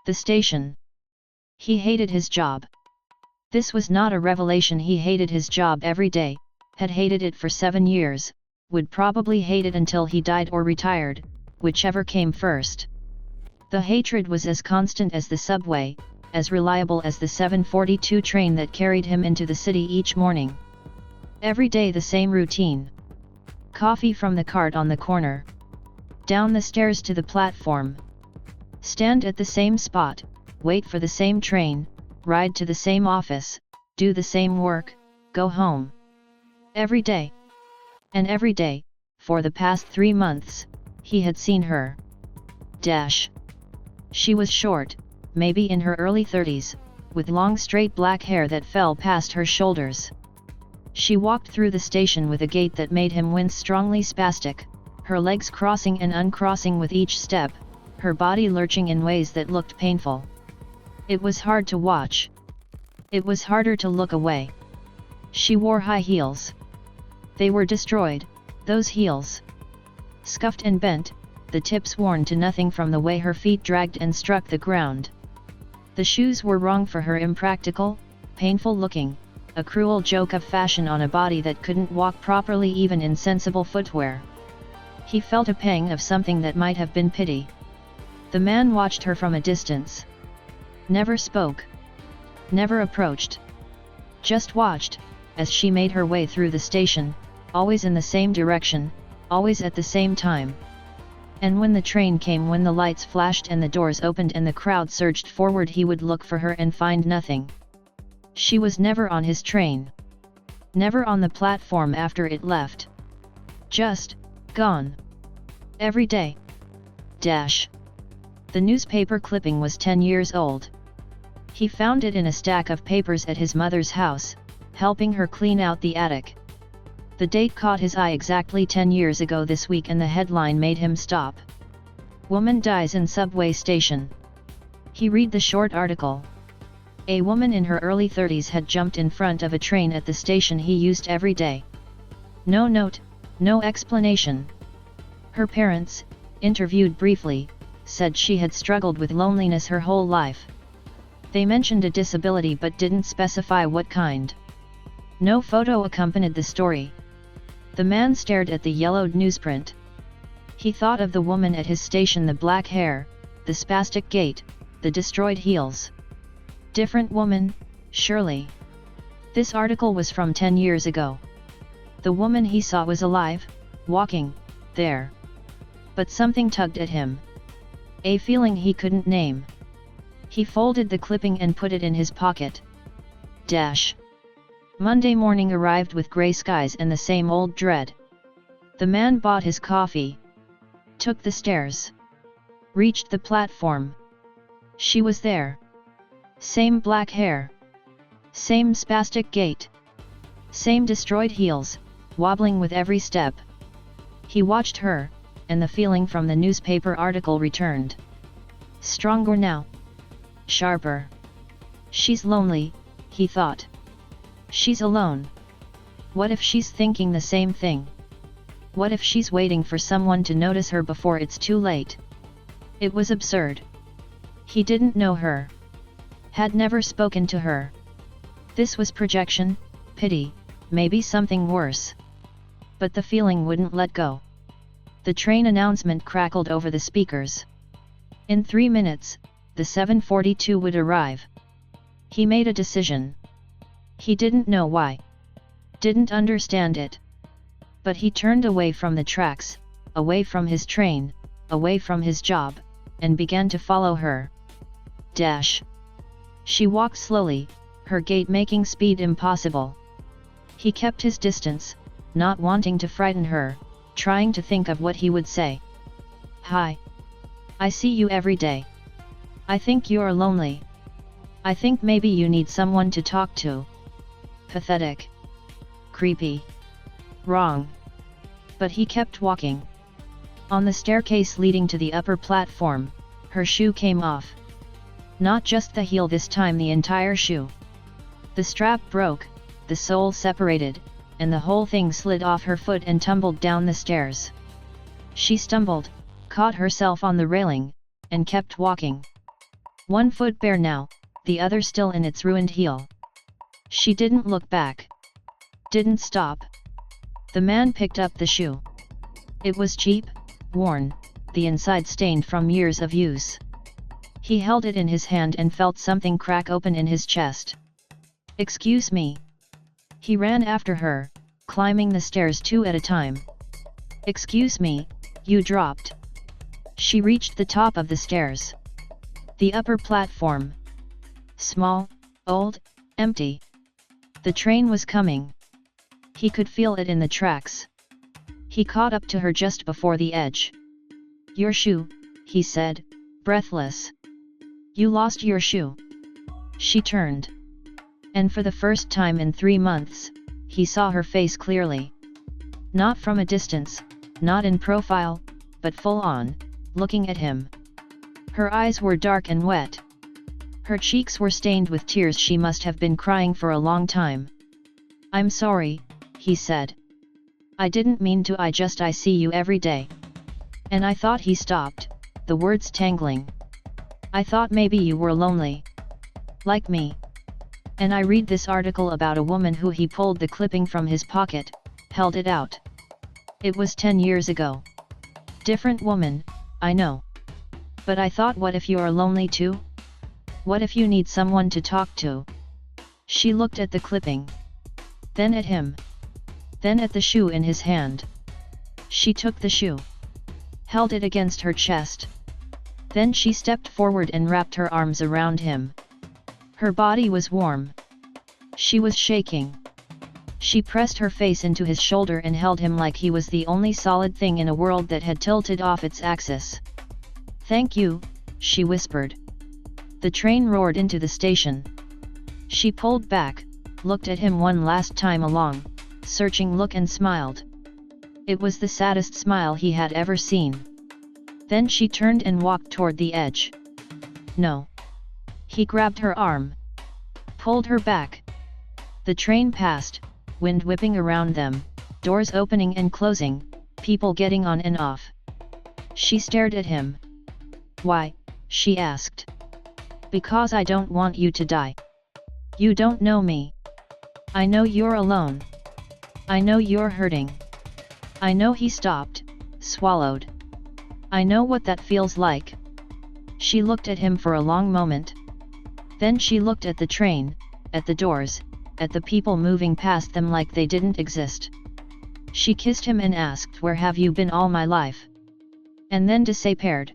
The station. He hated his job. This was not a revelation. He hated his job every day, had hated it for 7 years, would probably hate it until he died or retired, whichever came first. The hatred was as constant as the subway, as reliable as the 7:42 train that carried him into the city each morning. Every day the same routine. Coffee from the cart on the corner. Down the stairs to the platform. Stand at the same spot, wait for the same train, ride to the same office, do the same work, go home. Every day. And every day, for the past 3 months, he had seen her. She was short, maybe in her early 30s, with long straight black hair that fell past her shoulders. She walked through the station with a gait that made him wince, strongly spastic, her legs crossing and uncrossing with each step, her body lurching in ways that looked painful. It was hard to watch. It was harder to look away. She wore high heels. They were destroyed, those heels. Scuffed and bent, the tips worn to nothing from the way her feet dragged and struck the ground. The shoes were wrong for her, impractical, painful looking, a cruel joke of fashion on a body that couldn't walk properly even in sensible footwear. He felt a pang of something that might have been pity. The man watched her from a distance. Never spoke. Never approached. Just watched, as she made her way through the station, always in the same direction, always at the same time. And when the train came, when the lights flashed and the doors opened and the crowd surged forward, he would look for her and find nothing. She was never on his train. Never on the platform after it left. Just gone. Every day. The newspaper clipping was 10 years old. He found it in a stack of papers at his mother's house, helping her clean out the attic. The date caught his eye, exactly 10 years ago this week, and the headline made him stop. Woman dies in subway station. He read the short article. A woman in her early 30s had jumped in front of a train at the station he used every day. No note, no explanation. Her parents, interviewed briefly, said she had struggled with loneliness her whole life. They mentioned a disability but didn't specify what kind. No photo accompanied the story. The man stared at the yellowed newsprint. He thought of the woman at his station, the black hair, the spastic gait, the destroyed heels. Different woman, surely. This article was from 10 years ago. The woman he saw was alive, walking, there. But something tugged at him. A feeling he couldn't name. He folded the clipping and put it in his pocket. Monday morning arrived with grey skies and the same old dread. The man bought his coffee. Took the stairs. Reached the platform. She was there. Same black hair. Same spastic gait. Same destroyed heels, wobbling with every step. He watched her, and the feeling from the newspaper article returned. Stronger now. Sharper. She's lonely, he thought. She's alone. What if she's thinking the same thing? What if she's waiting for someone to notice her before it's too late? It was absurd. He didn't know her. Had never spoken to her. This was projection, pity, maybe something worse. But the feeling wouldn't let go. The train announcement crackled over the speakers. In 3 minutes, the 7:42 would arrive. He made a decision. He didn't know why. Didn't understand it. But he turned away from the tracks, away from his train, away from his job, and began to follow her. She walked slowly, her gait making speed impossible. He kept his distance, not wanting to frighten her, trying to think of what he would say. Hi. I see you every day. I think you're lonely. I think maybe you need someone to talk to. Pathetic. Creepy. Wrong. But he kept walking. On the staircase leading to the upper platform, her shoe came off. Not just the heel this time, the entire shoe. The strap broke, the sole separated, and the whole thing slid off her foot and tumbled down the stairs. She stumbled, caught herself on the railing, and kept walking. One foot bare now, the other still in its ruined heel. She didn't look back. Didn't stop. The man picked up the shoe. It was cheap, worn, the inside stained from years of use. He held it in his hand and felt something crack open in his chest. "Excuse me." He ran after her, climbing the stairs two at a time. "Excuse me, you dropped." She reached the top of the stairs. The upper platform. Small, old, empty. The train was coming. He could feel it in the tracks. He caught up to her just before the edge. "Your shoe," he said, breathless. "You lost your shoe." She turned. And for the first time in 3 months, he saw her face clearly. Not from a distance, not in profile, but full on, looking at him. Her eyes were dark and wet. Her cheeks were stained with tears. She must have been crying for a long time. "I'm sorry," he said. "I didn't mean to. I see you every day. And I thought." He stopped, the words tangling. "I thought maybe you were lonely. Like me. And I read this article about a woman who." He pulled the clipping from his pocket, held it out. "It was 10 years ago. Different woman, I know. But I thought, what if you're lonely too? What if you need someone to talk to?" She looked at the clipping. Then at him. Then at the shoe in his hand. She took the shoe. Held it against her chest. Then she stepped forward and wrapped her arms around him. Her body was warm. She was shaking. She pressed her face into his shoulder and held him like he was the only solid thing in a world that had tilted off its axis. "Thank you," she whispered. The train roared into the station. She pulled back, looked at him one last time, a long, searching look, and smiled. It was the saddest smile he had ever seen. Then she turned and walked toward the edge. "No." He grabbed her arm. Pulled her back. The train passed, wind whipping around them, doors opening and closing, people getting on and off. She stared at him. "Why?" she asked. "Because I don't want you to die. You don't know me. I know you're alone. I know you're hurting. I know." He stopped, swallowed. "I know what that feels like." She looked at him for a long moment. Then she looked at the train, at the doors, at the people moving past them like they didn't exist. She kissed him and asked, "Where have you been all my life?" And then disappeared.